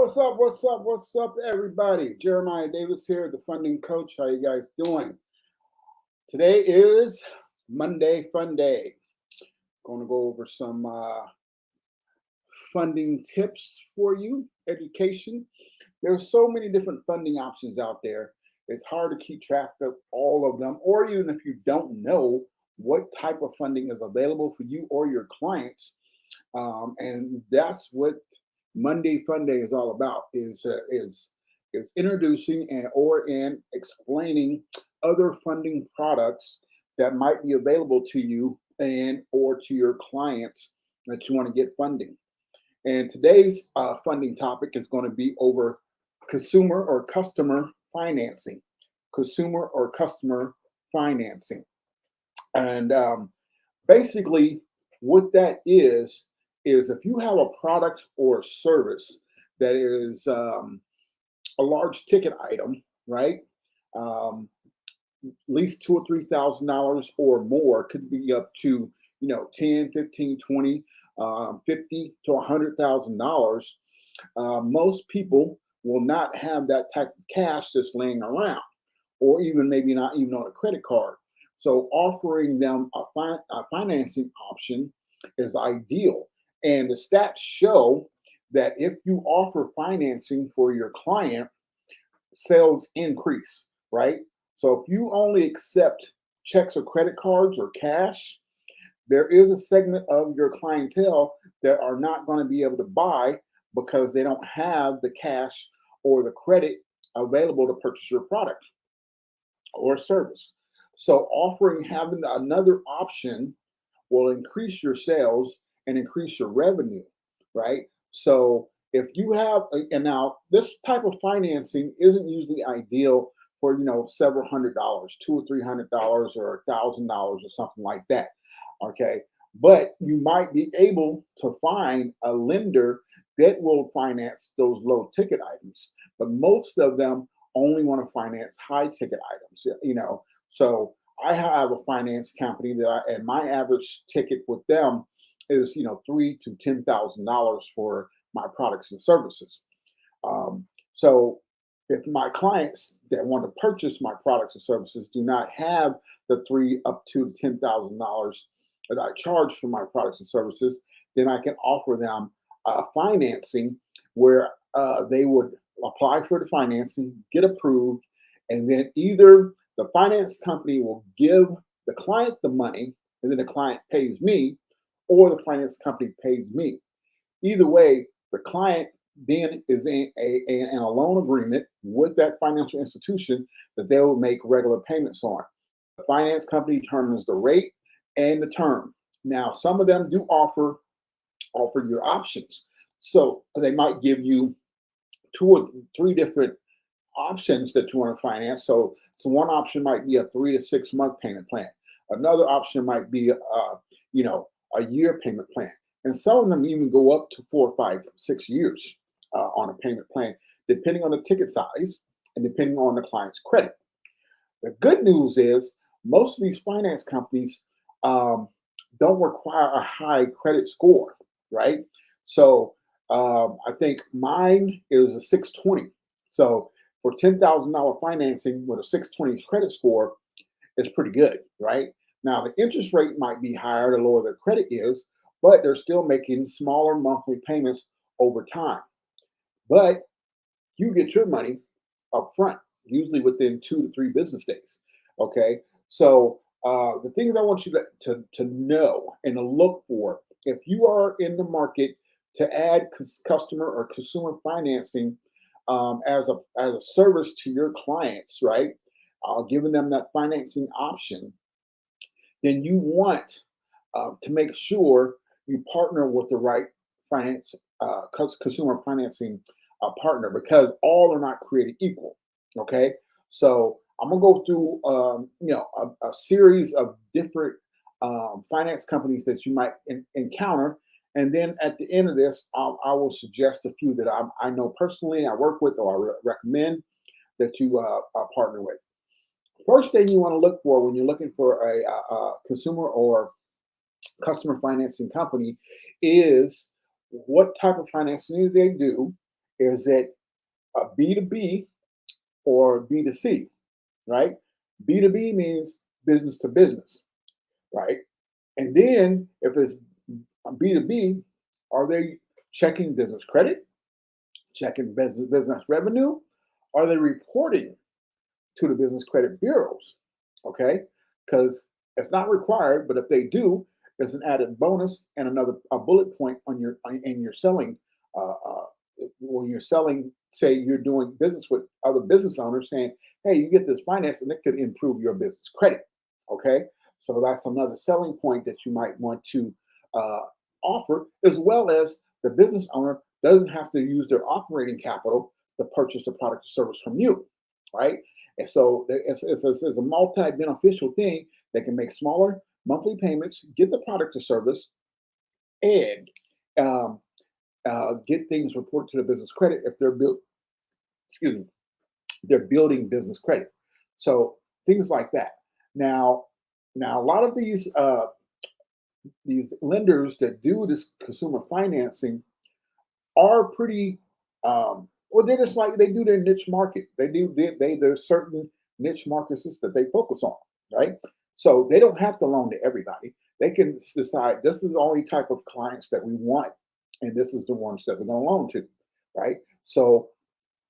What's up? What's up? What's up, everybody? Jeremiah Davis here, the funding coach. How you guys doing? Today is Monday Fun Day. Going to go over some funding tips for you, education. There's so many different funding options out there. It's hard to keep track of all of them, or even if you don't know what type of funding is available for you or your clients. And that's what Monday Fun Day is all about. Is introducing and explaining other funding products that might be available to you and or to your clients that you want to get funding. And today's funding topic is going to be over consumer or customer financing. Consumer or customer financing. And basically, what that is if you have a product or service that is a large ticket item, right? Um, at least $2 or $3,000 or more, could be up to 10, 15, 20, 50 to $100,000. Most people will not have that type of cash just laying around, or even maybe not even on a credit card. So offering them a financing option is ideal. And the stats show that if you offer financing for your client, sales increase, right? So if you only accept checks or credit cards or cash, there is a segment of your clientele that are not going to be able to buy because they don't have the cash or the credit available to purchase your product or service. So offering having another option will increase your sales and increase your revenue, right? So if you have, and now this type of financing isn't usually ideal for several $100s, $200 or $300 or $1,000 or something like that, okay? But you might be able to find a lender that will finance those low ticket items, but most of them only want to finance high ticket items. So I have a finance company and my average ticket with them is $3,000 to $10,000 for my products and services. So if my clients that want to purchase my products and services do not have the three up to $10,000 that I charge for my products and services, then I can offer them financing where they would apply for the financing, get approved, and then either the finance company will give the client the money, and then the client pays me, or the finance company pays me. Either way, the client then is in a loan agreement with that financial institution that they will make regular payments on. The finance company determines the rate and the term. Now, some of them do offer your options. So they might give you two or three different options that you want to finance. So one option might be a 3 to 6 month payment plan. Another option might be a year payment plan, and some of them even go up to 4, 5, 6 years on a payment plan, depending on the ticket size and depending on the client's credit. The good news is most of these finance companies um, don't require a high credit score, right? So I think mine is a 620. So for $10,000 financing with a 620 credit score, it's pretty good, right? Now the interest rate might be higher the lower the credit is, but they're still making smaller monthly payments over time. But you get your money up front, usually within 2 to 3 business days. Okay, so the things I want you to know and to look for if you are in the market to add customer or consumer financing as a service to your clients, right? Giving them that financing option, then you want to make sure you partner with the right finance consumer financing partner, because all are not created equal. Okay, so I'm gonna go through a series of different finance companies that you might encounter, and then at the end of this, I will suggest a few that I know personally, I work with, or I recommend that you partner with. First thing you want to look for when you're looking for a consumer or customer financing company is what type of financing do they do, Is it a B2B or B2C, right? B2B means business to business, right? And then if it's B2B, are they checking business credit, checking business revenue? Are they reporting to the business credit bureaus? Okay, because it's not required, but if they do, it's an added bonus and another a bullet point on your in your selling. When you're selling, say you're doing business with other business owners, saying, "Hey, you get this finance, and it could improve your business credit." Okay, so that's another selling point that you might want to uh, offer, as well as the business owner doesn't have to use their operating capital to purchase the product or service from you, right? And so it's a multi-beneficial thing that can make smaller monthly payments, get the product or service, and um, get things reported to the business credit if they're built. Excuse me, they're building business credit. So things like that. Now, now a lot of these lenders that do this consumer financing are pretty or they're just like they do their niche market. There's certain niche markets that they focus on, right? So they don't have to loan to everybody. They can decide this is the only type of clients that we want, and this is the ones that we're going to loan to, right? So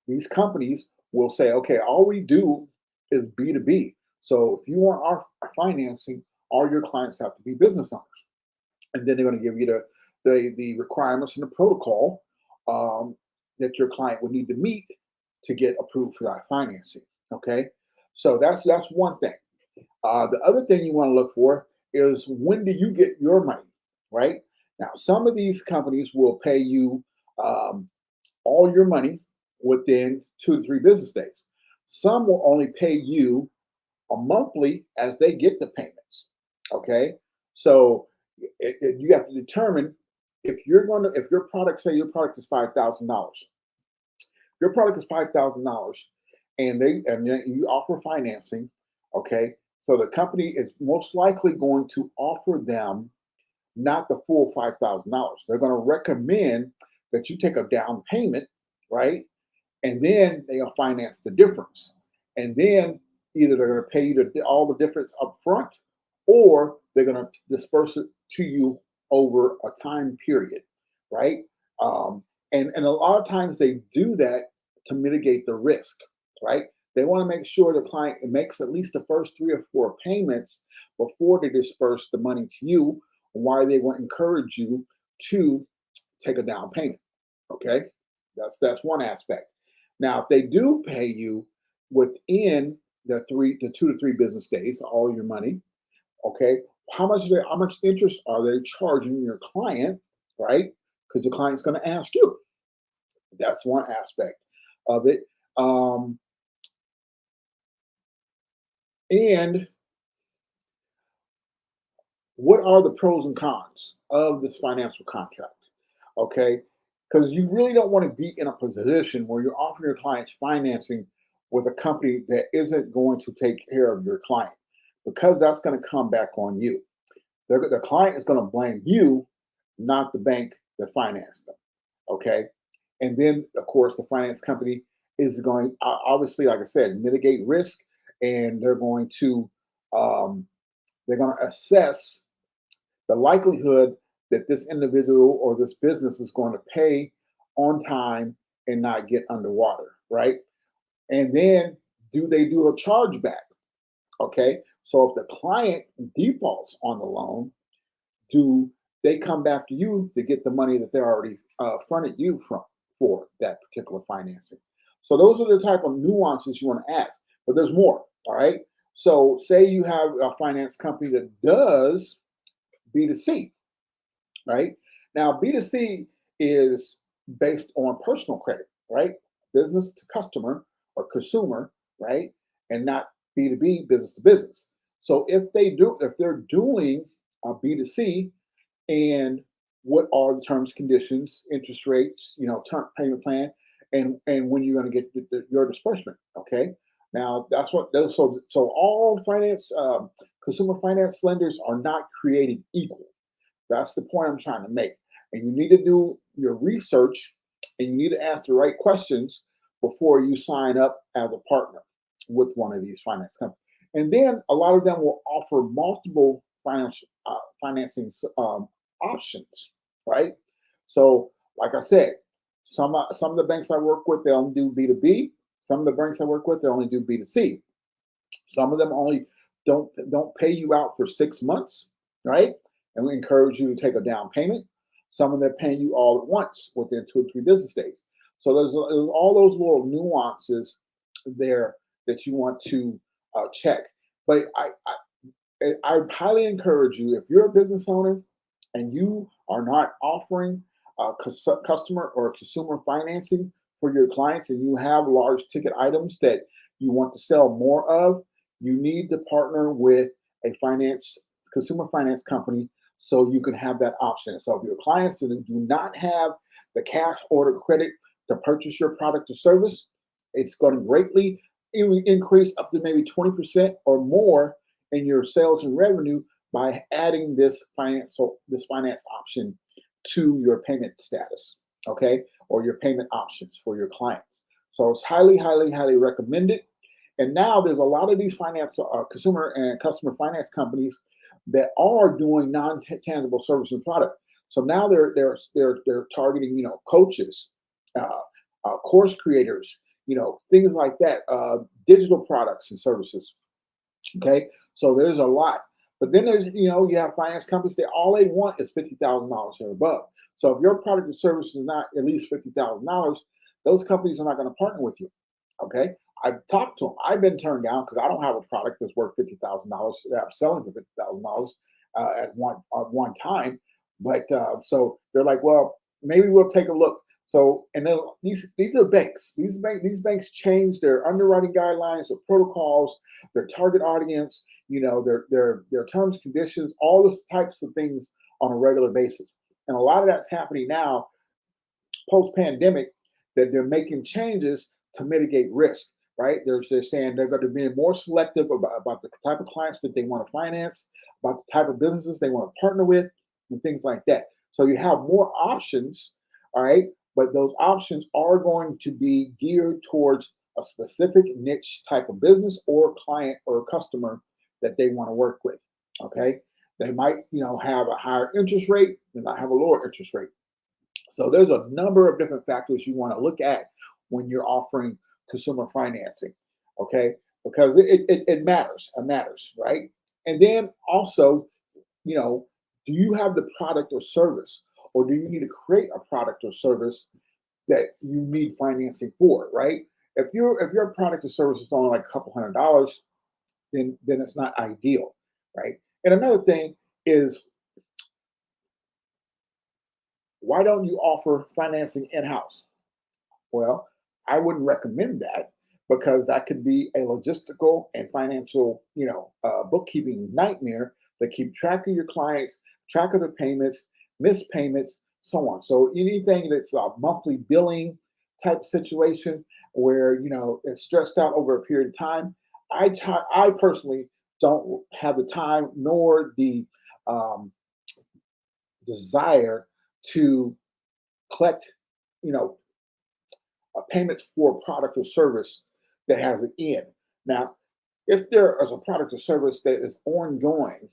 these companies will say, okay, all we do is B2B. So if you want our financing, all your clients have to be business owners, and then they're going to give you the requirements and the protocol um, that your client would need to meet to get approved for that financing. Okay, so that's one thing. The other thing you want to look for is when do you get your money, right? Now, some of these companies will pay you um, all your money within 2 to 3 business days. Some will only pay you a monthly as they get the payments. Okay, so you have to determine if you're going to if your product, say your product is $5,000, your product is $5,000, and then you offer financing. Okay, so the company is most likely going to offer them not the full $5,000. They're going to recommend that you take a down payment, right? And then they'll finance the difference. And then either they're going to pay you all the difference up front, or they're going to disperse it to you over a time period, right? Um, and a lot of times they do that to mitigate the risk, right? They want to make sure the client makes at least the first 3 or 4 payments before they disperse the money to you. Why they want to encourage you to take a down payment. Okay, that's one aspect. Now, if they do pay you within the 2 to 3 business days, all your money, okay, how much interest are they charging your client, right? Because the client's going to ask you. That's one aspect of it. And what are the pros and cons of this financial contract? Okay, because you really don't want to be in a position where you're offering your clients financing with a company that isn't going to take care of your client, because that's going to come back on you. The client is going to blame you, not the bank that financed them. Okay, and then of course the finance company is going obviously, like I said, mitigate risk, and um, they're going to assess the likelihood that this individual or this business is going to pay on time and not get underwater, right? And then do they do a chargeback? Okay. So if the client defaults on the loan, do they come back to you to get the money that they're already fronted you from for that particular financing? So those are the type of nuances you want to ask, but there's more. All right. So say you have a finance company that does B2C, right? Now, B2C is based on personal credit, right? Business to customer or consumer, right? And not B2B, business to business. So if they're doing a B2C, and what are the terms, conditions, interest rates, term payment plan, and when you're going to get your disbursement, okay? Now that's what those so all finance consumer finance lenders are not created equal. That's the point I'm trying to make. And you need to do your research and you need to ask the right questions before you sign up as a partner with one of these finance companies. And then a lot of them will offer multiple financing options, right? So, like I said, some of the banks I work with, they only do B2B. Some of the banks I work with, they only do B2C. Some of them only don't pay you out for 6 months, right? And we encourage you to take a down payment. Some of them paying you all at once within 2 or 3 business days. So there's all those little nuances there that you want to check. But I highly encourage you, if you're a business owner and you are not offering customer or consumer financing for your clients, and you have large ticket items that you want to sell more of, you need to partner with a consumer finance company so you can have that option. So if your clients do not have the cash order credit to purchase your product or service, it's going to greatly increase up to maybe 20% or more in your sales and revenue by adding this finance option to your payment status, okay, or your payment options for your clients. So it's highly, highly, highly recommended. And now there's a lot of these consumer and customer finance companies that are doing non-tangible service and product. So now they're targeting, coaches, course creators, things like that, digital products and services. Okay, so there's a lot. But then there's, you have finance companies that all they want is $50,000 or above. So if your product or service is not at least $50,000, those companies are not going to partner with you. Okay, I've talked to them. I've been turned down because I don't have a product that's worth $50,000 that I'm selling for $50,000 at one time. But so they're like, well, maybe we'll take a look. So, and then these are banks. These banks change their underwriting guidelines, their protocols, their target audience, their terms, conditions, all those types of things on a regular basis. And a lot of that's happening now, post pandemic, that they're making changes to mitigate risk. Right? They're saying they're going to be more selective about the type of clients that they want to finance, about the type of businesses they want to partner with, and things like that. So you have more options, all right? But those options are going to be geared towards a specific niche type of business or client or customer that they want to work with. Okay, they might have a higher interest rate, they might have a lower interest rate. So there's a number of different factors you want to look at when you're offering consumer financing. Okay, because it matters. It matters, right? And then also, do you have the product or service, or do you need to create a product or service that you need financing for, right? If your product or service is only like a couple $100, then it's not ideal, right? And another thing is, why don't you offer financing in-house? Well, I wouldn't recommend that because that could be a logistical and financial, bookkeeping nightmare to keep track of your clients, track of the payments, missed payments, so on. So anything that's a monthly billing type situation where it's stretched out over a period of time, I personally don't have the time nor the um, desire to collect, you know, payments for a product or service that has an end. Now, if there is a product or service that is ongoing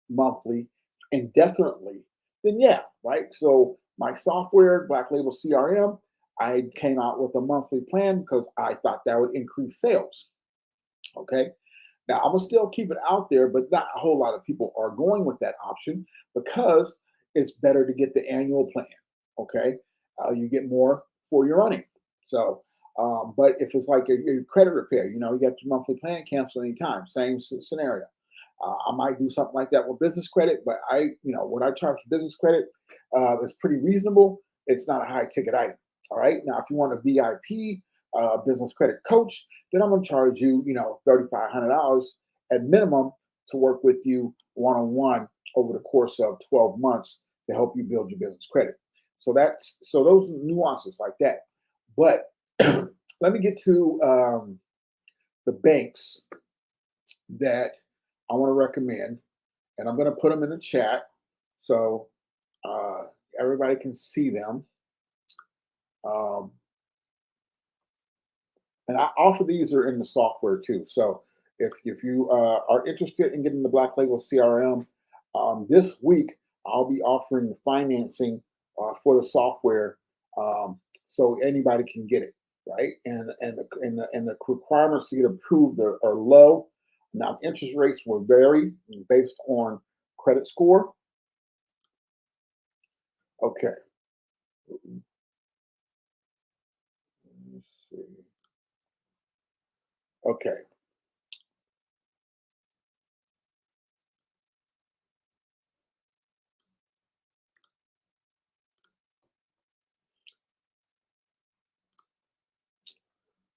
monthly, indefinitely, then yeah, right? So my software, Black Label CRM, I came out with a monthly plan because I thought that would increase sales. Okay. Now I'm gonna still keep it out there, but not a whole lot of people are going with that option because it's better to get the annual plan. Okay, you get more for your money. So, but if it's like a credit repair, you get your monthly plan, cancel anytime. Same scenario. I might do something like that with business credit, but what I charge for business credit is pretty reasonable. It's not a high ticket item. All right. Now, if you want a VIP business credit coach, then I'm going to charge you, $3,500 at minimum to work with you one on one over the course of 12 months to help you build your business credit. So those nuances like that. But let me get to the banks that I want to recommend, and I'm going to put them in the chat so everybody can see them. Um, and I offer these are in the software too. So if you are interested in getting the Black Label CRM, this week I'll be offering the financing for the software, so anybody can get it, right? And the requirements to get approved are low. Now interest rates will vary based on credit score. Okay, let's see. Okay,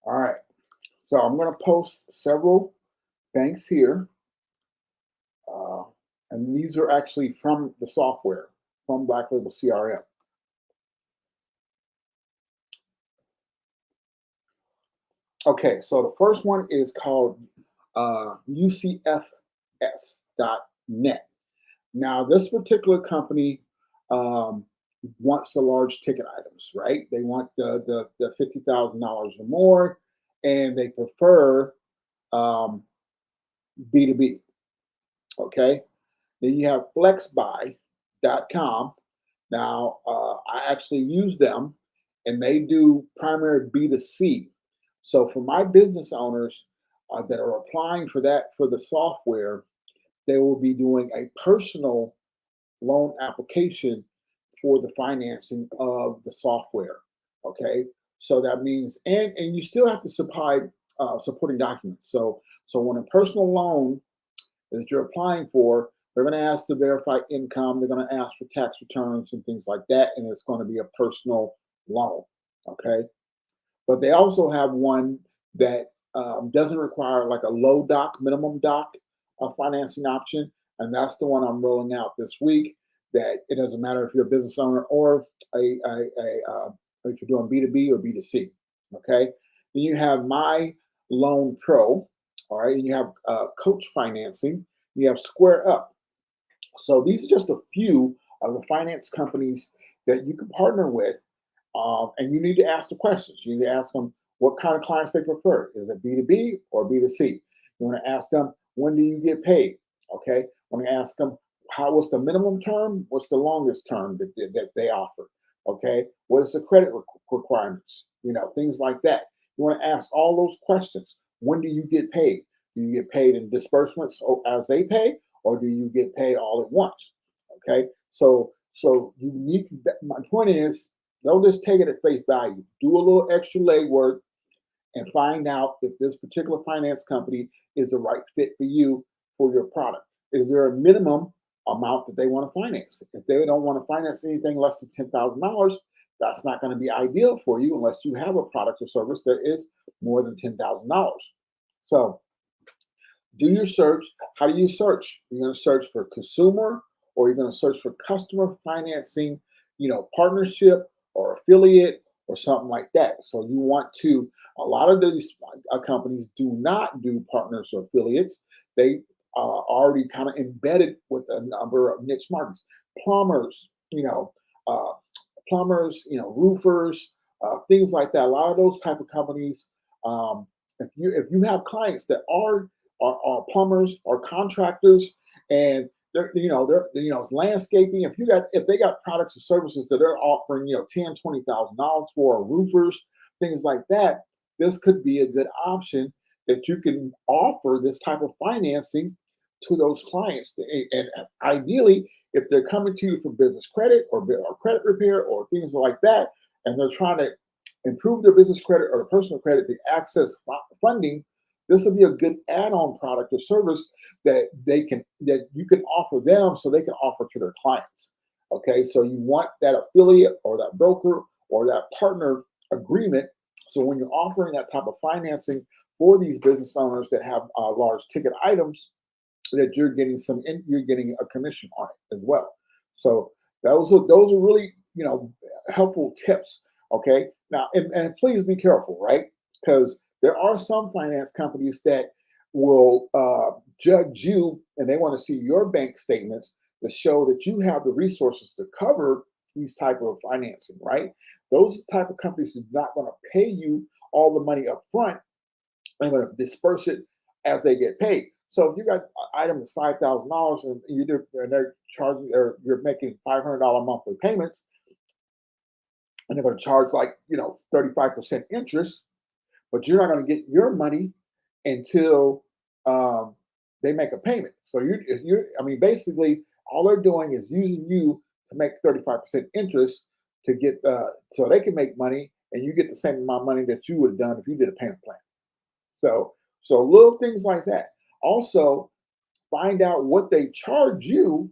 all right. So I'm going to post several banks here. Uh, and these are actually from the software, from Black Label CRM. Okay, so the first one is called UCFS.net. Now, this particular company um, wants the large ticket items, right? They want the $50,000 or more, and they prefer um, B2B. Okay, then you have flexbuy.com. Now, I actually use them, and they do primary B2C. So for my business owners that are applying for that for the software, they will be doing a personal loan application for the financing of the software. Okay, so that means and you still have to supply supporting documents. So when a personal loan that you're applying for, they're going to ask to verify income. They're going to ask for tax returns and things like that, and it's going to be a personal loan. Okay, but they also have one that doesn't require like a low doc, minimum doc financing option, and that's the one I'm rolling out this week. That it doesn't matter if you're a business owner or if you're doing B2B or B2C. Okay, then you have My Loan Pro. All right, and you have Coach Financing. You have Square Up. So these are just a few of the finance companies that you can partner with, and you need to ask the questions. You need to ask them what kind of clients they prefer. Is it B2B or B2C? You want to ask them, when do you get paid? Okay. You want to ask them, what's the minimum term? What's the longest term that they offer? Okay. What is the credit requirements? Things like that. You want to ask all those questions. When do you get paid? Do you get paid in disbursements as they pay, or do you get paid all at once? Okay. So you need, my point is, don't just take it at face value. Do a little extra legwork and find out if this particular finance company is the right fit for you for your product. Is there a minimum amount that they want to finance? If they don't want to finance anything less than $10,000, that's not going to be ideal for you unless you have a product or service that is more than $10,000. So do your search. How do you search? You're going to search for consumer, or you're going to search for customer financing, partnership or affiliate or something like that. So you want to, a lot of these companies do not do partners or affiliates. They are already kind of embedded with a number of niche markets. Plumbers, uh, roofers, things like that. A lot of those type of companies. If you have clients that are plumbers or contractors, and they're landscaping. If they got products and services that they're offering, $10,000-$20,000 for, roofers, things like that, this could be a good option that you can offer this type of financing to those clients. And ideally, if they're coming to you for business credit or credit repair or things like that, and they're trying to improve their business credit or personal credit to access funding, this would be a good add-on product or service that you can offer them so they can offer to their clients. Okay, so you want that affiliate or that broker or that partner agreement. So when you're offering that type of financing for these business owners that have large ticket items, that you're getting a commission on it as well. So those are really helpful tips. Okay, now and please be careful, right? Because there are some finance companies that will judge you, and they want to see your bank statements to show that you have the resources to cover these type of financing, right? Those type of companies are not going to pay you all the money up front. They're going to disperse it as they get paid. So if you got an item that's $5,000 and and they're charging, or you're making $500 monthly payments, and they're going to charge, like, 35% interest, but you're not going to get your money until um, they make a payment. So I mean, basically, all they're doing is using you to make 35% interest to get, so they can make money, and you get the same amount of money that you would have done if you did a payment plan. So little things like that. Also, find out what they charge you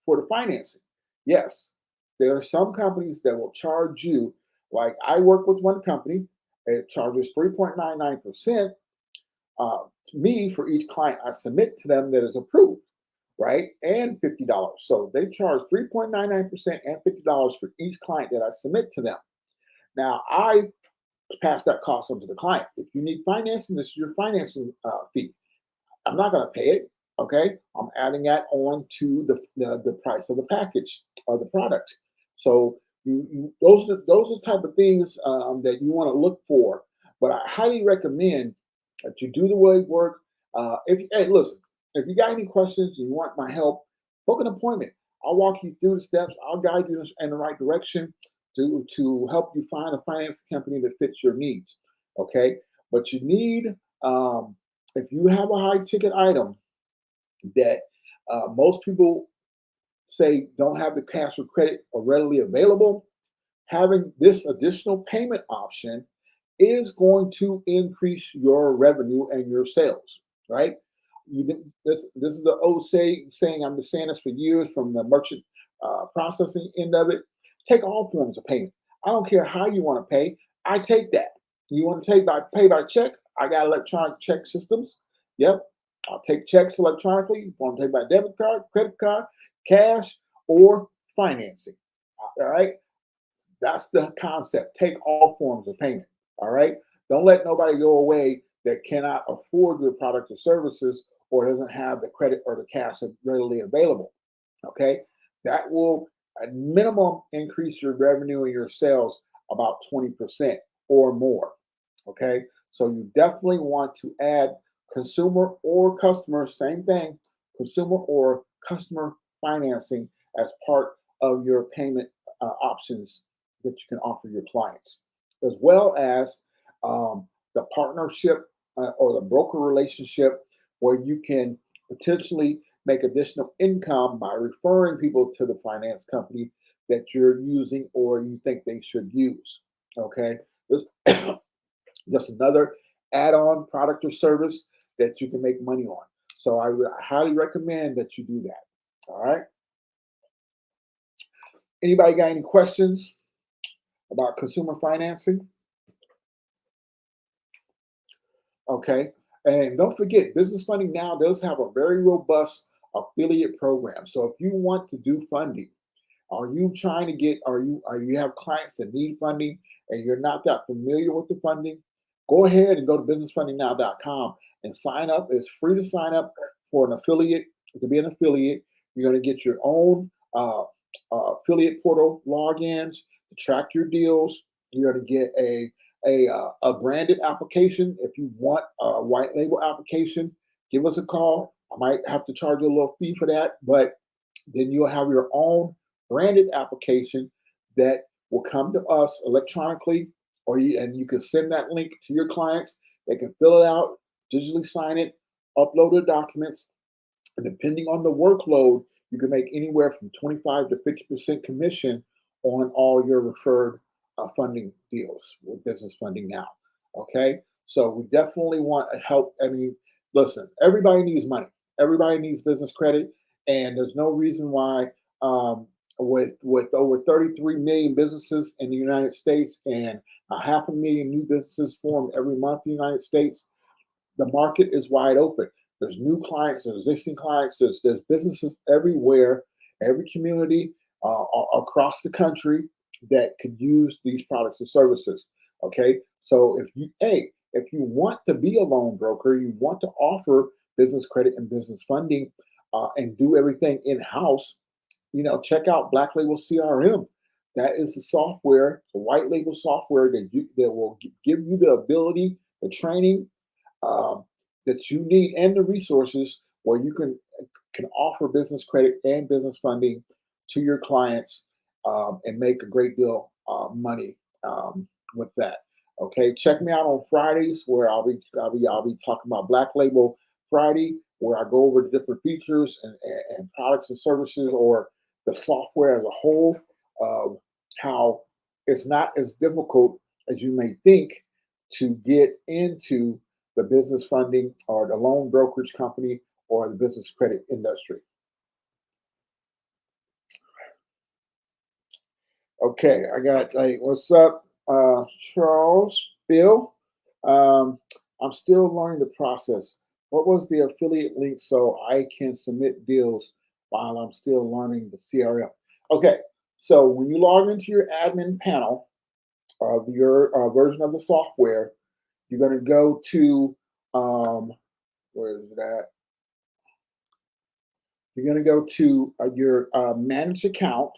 for the financing. Yes, there are some companies that will charge you. Like, I work with one company, it charges 3.99% to me for each client I submit to them that is approved, right? And $50. So they charge 3.99% and $50 for each client that I submit to them. Now, I pass that cost on to the client. If you need financing, this is your financing fee. I'm not going to pay it. Okay, I'm adding that on to the price of the package or the product. So those are the type of things that you want to look for. But I highly recommend that you do the work. Hey, listen, if you got any questions, you want my help, book an appointment. I'll walk you through the steps. I'll guide you in the right direction to help you find a finance company that fits your needs. Okay, but you need, if you have a high ticket item that most people say don't have the cash or credit or readily available, having this additional payment option is going to increase your revenue and your sales, right? This is the old saying. I've been saying this for years from the merchant processing end of it. Take all forms of payment. I don't care how you want to pay. I take that. You want to pay by check? I got electronic check systems. Yep, I'll take checks electronically. You want to pay by debit card, credit card, cash, or financing. All right, that's the concept. Take all forms of payment. All right. Don't let nobody go away that cannot afford your product or services or doesn't have the credit or the cash readily available. Okay. That will at minimum increase your revenue and your sales about 20% or more. Okay. So you definitely want to add consumer or customer, same thing, consumer or customer financing as part of your payment options that you can offer your clients, as well as the partnership or the broker relationship where you can potentially make additional income by referring people to the finance company that you're using or you think they should use. Okay, this just another add-on product or service that you can make money on. So I would highly recommend that you do that. All right. Anybody got any questions about consumer financing? Okay. And don't forget, Business Funding Now does have a very robust affiliate program. So if you want to do funding, are you trying to get, are you have clients that need funding and you're not that familiar with the funding? Go ahead and go to businessfundingnow.com and sign up. It's free to sign up for an affiliate, to be an affiliate. You're going to get your own affiliate portal logins to track your deals. You're going to get a branded application. If you want a white label application, give us a call. I might have to charge you a little fee for that, but then you'll have your own branded application that will come to us electronically, and you can send that link to your clients. They can fill it out, digitally sign it, upload their documents, and depending on the workload, you can make anywhere from 25 to 50% commission on all your referred funding deals with Business Funding Now. Okay, so we definitely want to help. I mean, listen, everybody needs money. Everybody needs business credit, and there's no reason why, with over 33 million businesses in the United States and a 500,000 new businesses formed every month in the United States, the market is wide open. There's new clients, there's existing clients, there's businesses everywhere, every community across the country that could use these products and services. Okay, so if you want to be a loan broker, you want to offer business credit and business funding, and do everything in house, check out Black Label CRM. That is the software, the white label software that will give you the ability, the training um, that you need, and the resources where you can offer business credit and business funding to your clients and make a great deal of money with that. Okay, check me out on Fridays where I'll be talking about Black Label Friday, where I go over the different features and products and services, or the software as a whole. How it's not as difficult as you may think to get into the business funding or the loan brokerage company or the business credit industry. Okay, I got, hey, what's up, Charles, Bill? Um, I'm still learning the process. What was the affiliate link so I can submit deals while I'm still learning the CRM? Okay, so when you log into your admin panel of your version of the software, you're going to go to, where is it at? You're going to go to your managed account,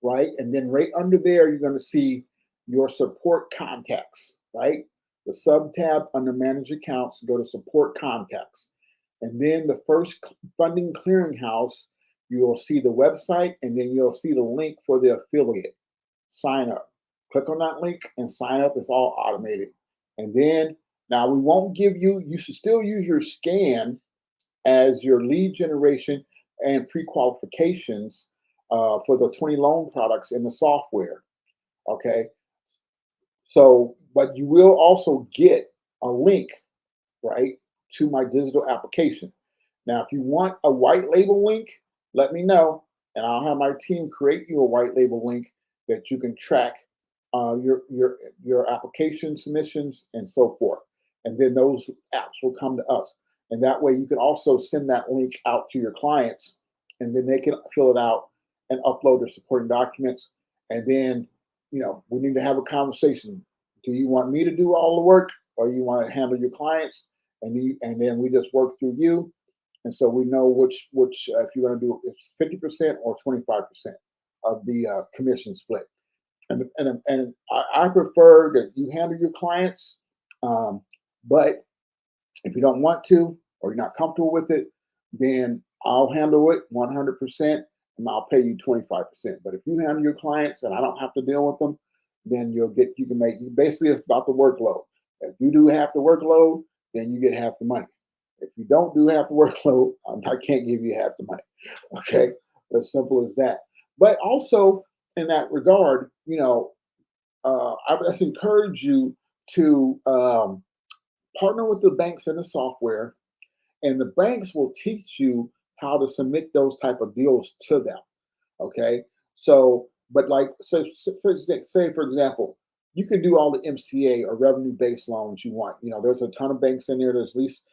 right? And then right under there, you're going to see your support contacts, right? The sub tab under manage accounts, go to support contacts. And then the first funding clearinghouse, you will see the website and then you'll see the link for the affiliate. Sign up. Click on that link and sign up. It's all automated. And then now we won't give you, you should still use your scan as your lead generation and pre-qualifications for the 20 loan products in the software. Okay. So, but you will also get a link, right, to my digital application. Now, if you want a white label link, let me know, and I'll have my team create you a white label link that you can track your application submissions and so forth. And then those apps will come to us, and that way you can also send that link out to your clients, and then they can fill it out and upload their supporting documents. And then, we need to have a conversation. Do you want me to do all the work, or you want to handle your clients? And then we just work through you, and so we know which if you're going to do it's 50% or 25% of the commission split. And I prefer that you handle your clients, but if you don't want to or you're not comfortable with it, then I'll handle it 100% and I'll pay you 25%. But if you handle your clients and I don't have to deal with them, then you can make, basically it's about the workload. If you do half the workload, then you get half the money. If you don't do half the workload, I can't give you half the money. Okay, as simple as that. But also in that regard, I just encourage you to partner with the banks and the software, and the banks will teach you how to submit those type of deals to them. Okay, so but like say for example, you can do all the MCA or revenue based loans you want. There's a ton of banks in there. There's at least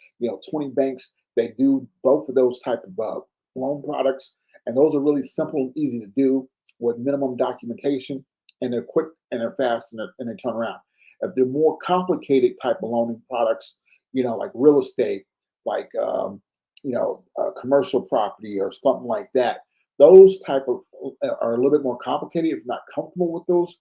20 banks that do both of those type of loan products, and those are really simple and easy to do with minimum documentation, and they're quick and they're fast and they turn around. If they're more complicated type of loaning products, like real estate, like commercial property or something like that, those type of are a little bit more complicated if you're not comfortable with those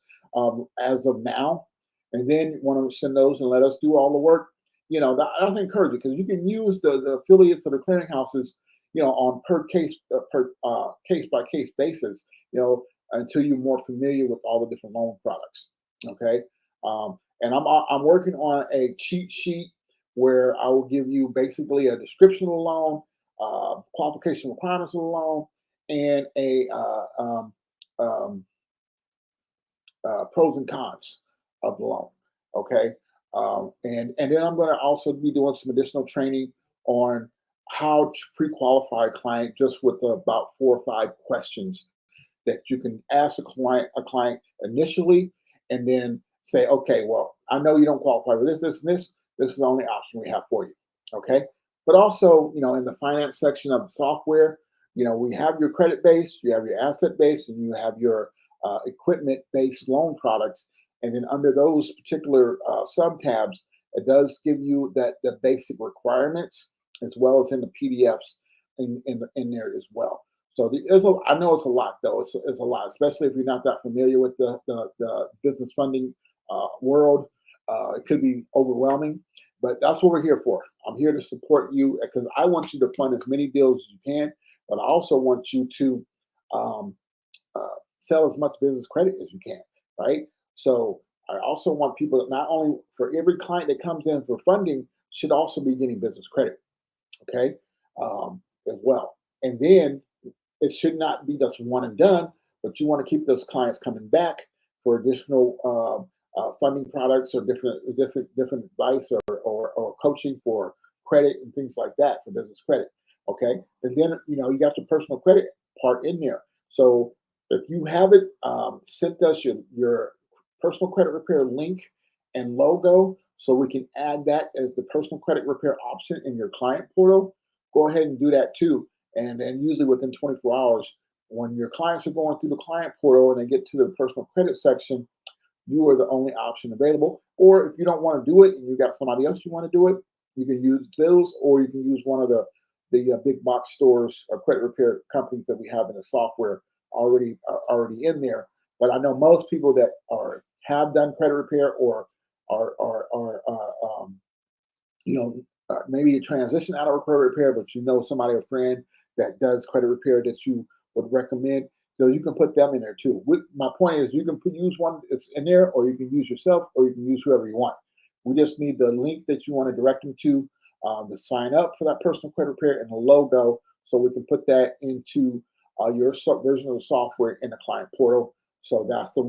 as of now, and then you want to send those and let us do all the work. I encourage it because you can use the affiliates of the clearinghouses, on per case by case basis, until you're more familiar with all the different loan products. Okay, and I'm working on a cheat sheet where I will give you basically a description of the loan, qualification requirements of the loan, and a um, pros and cons of the loan. Okay, and then I'm going to also be doing some additional training on how to pre-qualify a client just with about 4 or 5 questions that you can ask a client initially, and then say, okay, well, I know you don't qualify for this, this, and this. This is the only option we have for you. Okay, but also, in the finance section of the software, we have your credit base, you have your asset base, and you have your equipment-based loan products. And then under those particular sub tabs, it does give you the basic requirements as well as in the PDFs in there as well. So I know it's a lot though. It's a lot, especially if you're not that familiar with the business funding world. It could be overwhelming, but that's what we're here for. I'm here to support you because I want you to fund as many deals as you can, but I also want you to um, sell as much business credit as you can, right? So I also want people that not only for every client that comes in for funding should also be getting business credit, okay, as well. And then it should not be just one and done, but you want to keep those clients coming back for additional funding products or different advice or coaching for credit and things like that for business credit. Okay, and then you got your personal credit part in there. So if you haven't sent us your personal credit repair link and logo, so we can add that as the personal credit repair option in your client portal, go ahead and do that too. And then usually within 24 hours, when your clients are going through the client portal and they get to the personal credit section, you are the only option available. Or if you don't want to do it and you got somebody else you want to do it, you can use those, or you can use one of the big box stores or credit repair companies that we have in the software already in there. But I know most people that have done credit repair or are maybe a transition out of credit repair, but somebody, a friend that does credit repair that you would recommend. So you can put them in there too. My point is, you can use one that's in there, or you can use yourself, or you can use whoever you want. We just need the link that you want to direct them to sign up for that personal credit repair and the logo, so we can put that into your version of the software in the client portal. So that's the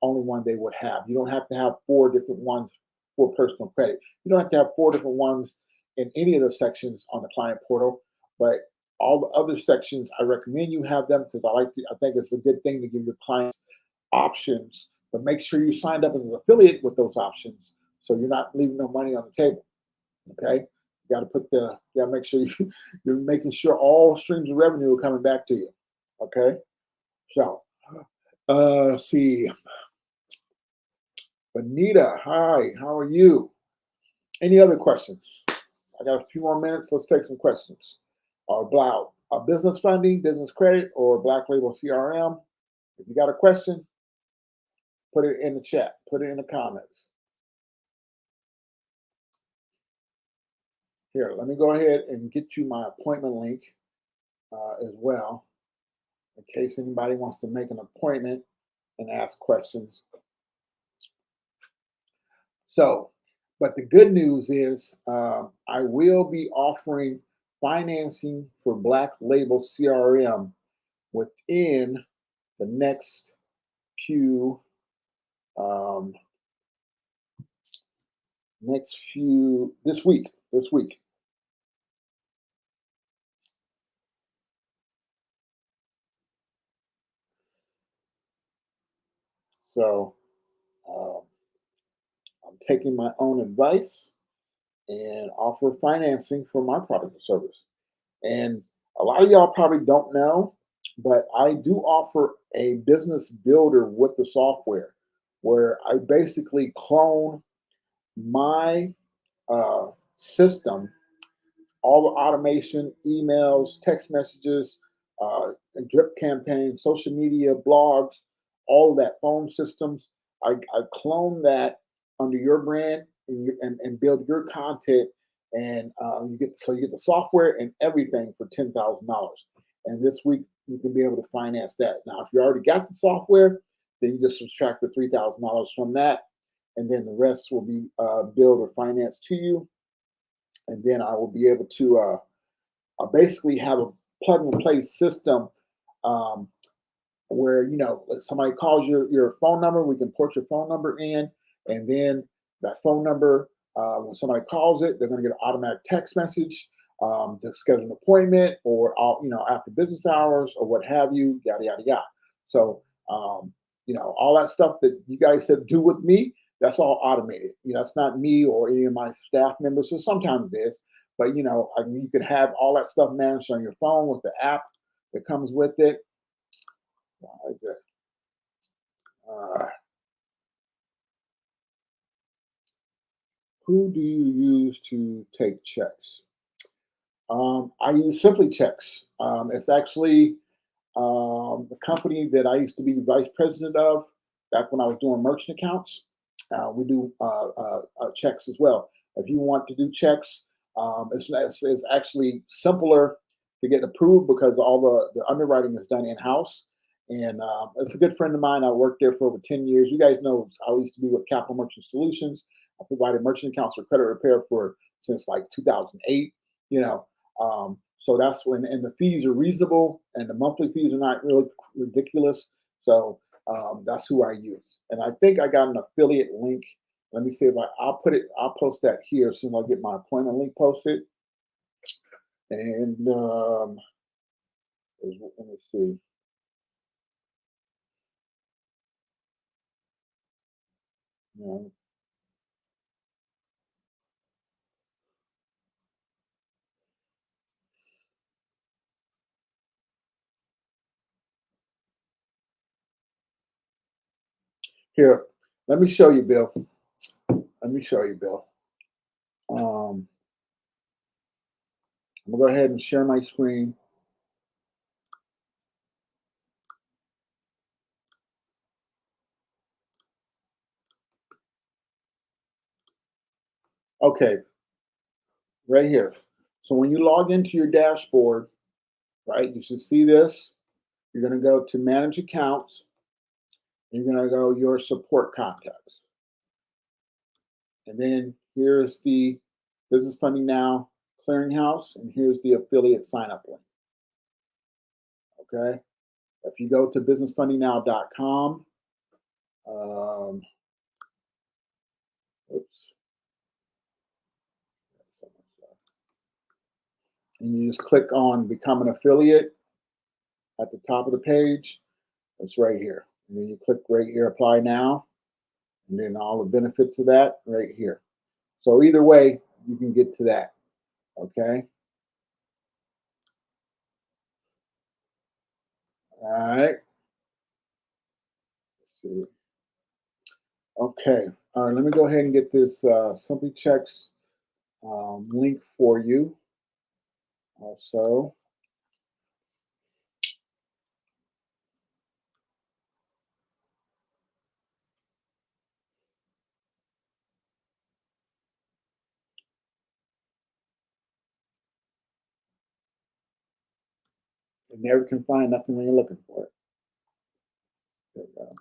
only one they would have. You don't have to have 4 different ones for personal credit. You don't have to have 4 different ones in any of the sections on the client portal, but all the other sections, I recommend you have them because I think it's a good thing to give your clients options, but make sure you signed up as an affiliate with those options so you're not leaving no money on the table. Okay, you got to make sure you're making sure all streams of revenue are coming back to you. Okay, so let's see, Benita, hi, how are you? Any other questions? I got a few more minutes. Let's take some questions. About business funding, business credit, or Black Label CRM. If you got a question, put it in the chat. Put it in the comments. Here, let me go ahead and get you my appointment link as well, in case anybody wants to make an appointment and ask questions. So, but the good news is I will be offering financing for Black Label CRM within the next few this week. So I'm taking my own advice and offer financing for my product or service. And a lot of y'all probably don't know, but I do offer a business builder with the software where I basically clone my system, all the automation, emails, text messages, drip campaigns, social media, blogs, all of that, phone systems. I clone that under your brand and build your content, and you get the software and everything for $10,000. And this week you can be able to finance that. Now, if you already got the software, then you just subtract the $3,000 from that, and then the rest will be billed or financed to you. And then I will be able to basically have a plug and play system um, where if somebody calls your phone number, we can port your phone number in, and then that phone number, when somebody calls it, they're going to get an automatic text message to schedule an appointment, or after business hours or what have you, yada yada yada. So all that stuff that you guys said do with me, that's all automated. It's not me or any of my staff members. So sometimes it is, but you could have all that stuff managed on your phone with the app that comes with it. Who do you use to take checks? I use Simply Checks. It's actually the company that I used to be vice president of back when I was doing merchant accounts. We do checks as well. If you want to do checks, it's actually simpler to get approved because all the underwriting is done in house. And it's a good friend of mine. I worked there for over 10 years. You guys know I used to be with Capital Merchant Solutions. I provided merchant accounts for credit repair for since like 2008. You know, so that's when, and the fees are reasonable, and the monthly fees are not really ridiculous. So that's who I use. And I think I got an affiliate link. Let me see if I'll put it. I'll post that here as soon as I get my appointment link posted. And let me see. Yeah. Here, let me show you, Bill. Let me show you, Bill. I'm gonna go ahead and share my screen. Okay, right here. So when you log into your dashboard, right, you should see this. You're gonna go to manage accounts. You're gonna go your support contacts. And then here's the Business Funding Now clearinghouse, and here's the affiliate sign up link. Okay. If you go to businessfundingnow.com, um, oops, and you just click on become an affiliate at the top of the page. It's right here. And then you click right here, apply now, and then all the benefits of that right here. So either way, you can get to that. Okay. All right. Let's see. Okay. All right. Let me go ahead and get this Simply Checks link for you. Also, you never can find nothing when you're looking for it. There we go.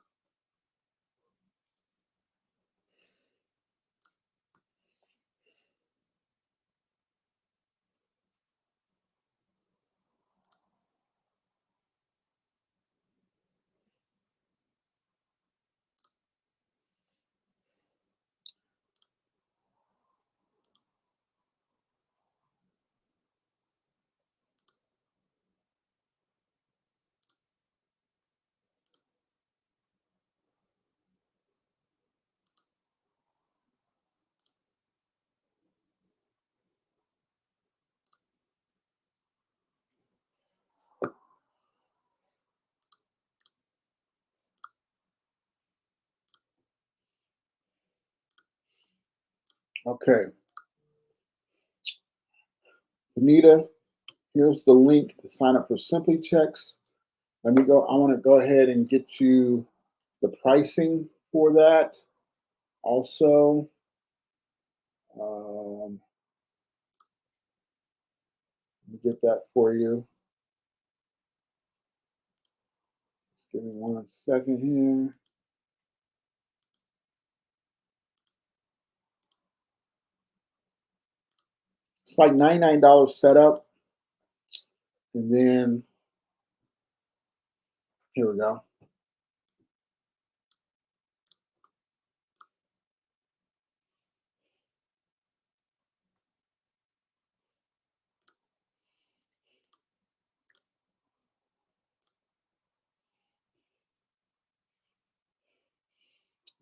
Okay. Anita, here's the link to sign up for Simply Checks. Let me go. I want to go ahead and get you the pricing for that. Also, let me get that for you. Just give me 1 second here. It's like $99 setup. And then here we go.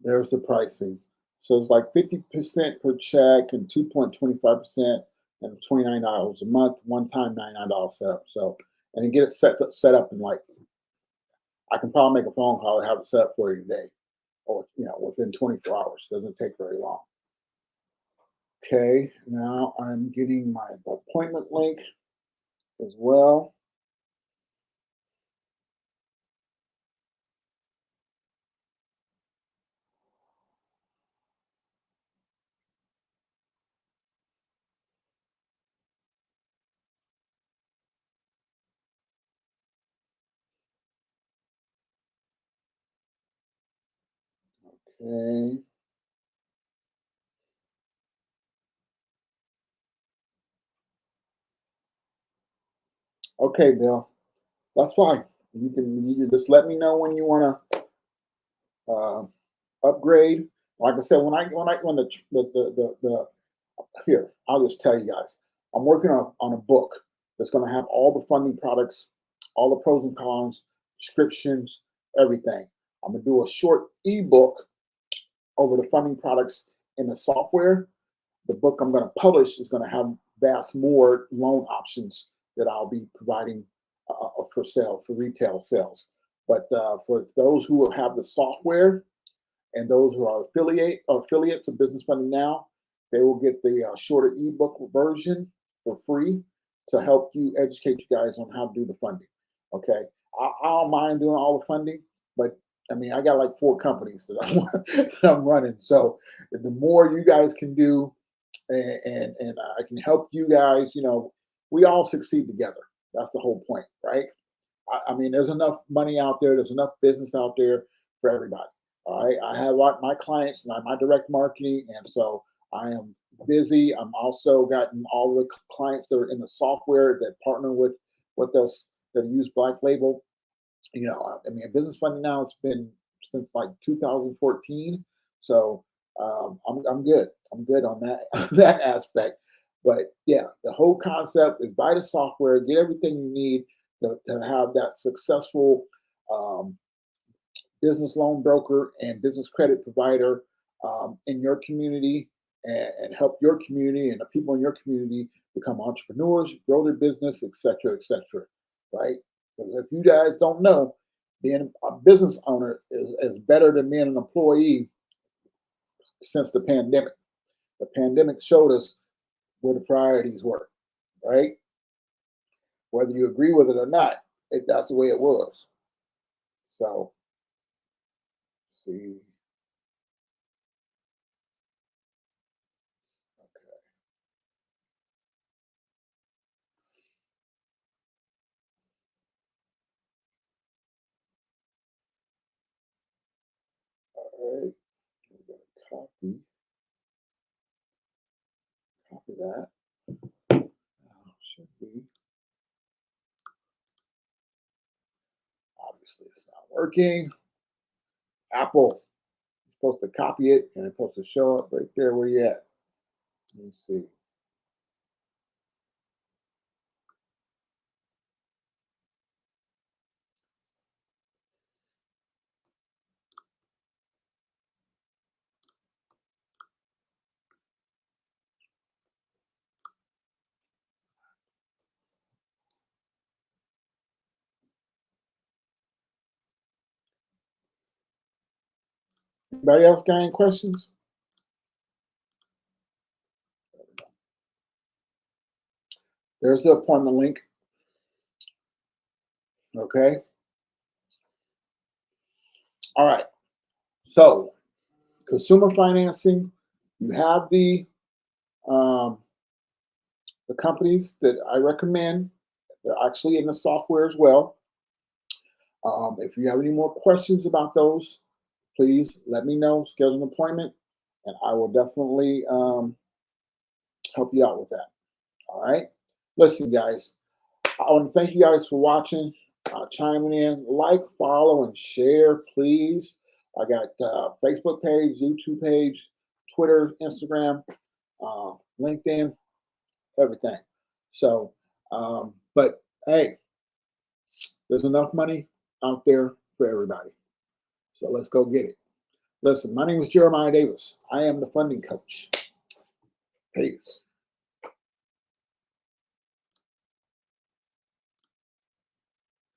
There's the pricing. So it's like 50% per check and 2.25% and $29 a month, one time $99 setup. So, and then get it set up in like, I can probably make a phone call and have it set up for you today or, within 24 hours. Doesn't take very long. Okay, now I'm getting my appointment link as well. Okay. Okay, Bill. That's fine. You can just let me know when you want to upgrade. Like I said, when the here, I'll just tell you guys. I'm working on a book that's going to have all the funding products, all the pros and cons, descriptions, everything. I'm going to do a short ebook over the funding products in the software. The book I'm going to publish is going to have vast more loan options that I'll be providing for sale, for retail sales. But for those who have the software and those who are affiliates of Business Funding Now, they will get the shorter ebook version for free to help you educate you guys on how to do the funding. Okay, I don't mind doing all the funding, but I mean, I got like 4 companies that I'm running. So the more you guys can do, and I can help you guys, we all succeed together. That's the whole point, right? I mean, there's enough money out there. There's enough business out there for everybody. All right. I have my clients and my direct marketing, and so I am busy. I'm also gotten all the clients that are in the software that partner with us that use Black Label. I mean, Business Funding Now it's been since like 2014, so I'm good. I'm good on that that aspect. But yeah, the whole concept is buy the software, get everything you need to have that successful um, business loan broker and business credit provider in your community, and help your community and the people in your community become entrepreneurs, grow their business, etc., etc. Right? Because if you guys don't know, being a business owner is better than being an employee since the pandemic. The pandemic showed us where the priorities were, right? Whether you agree with it or not, that's the way it was. So, see, okay, all right, we're gonna copy that. Should be. Obviously, it's not working. Apple, you're supposed to copy it and it's supposed to show up right there where you at. Let me see. Anybody else got any questions? There's the appointment link. Okay. All right. So, consumer financing, you have um, the companies that I recommend. They're actually in the software as well. If you have any more questions about those, please let me know. Schedule an appointment, and I will definitely help you out with that. All right. Listen, guys, I want to thank you guys for watching, chiming in. Like, follow, and share, please. I got Facebook page, YouTube page, Twitter, Instagram, LinkedIn, everything. So, but hey, there's enough money out there for everybody. So let's go get it. Listen, my name is Jeremiah Davis. I am the funding coach. Peace.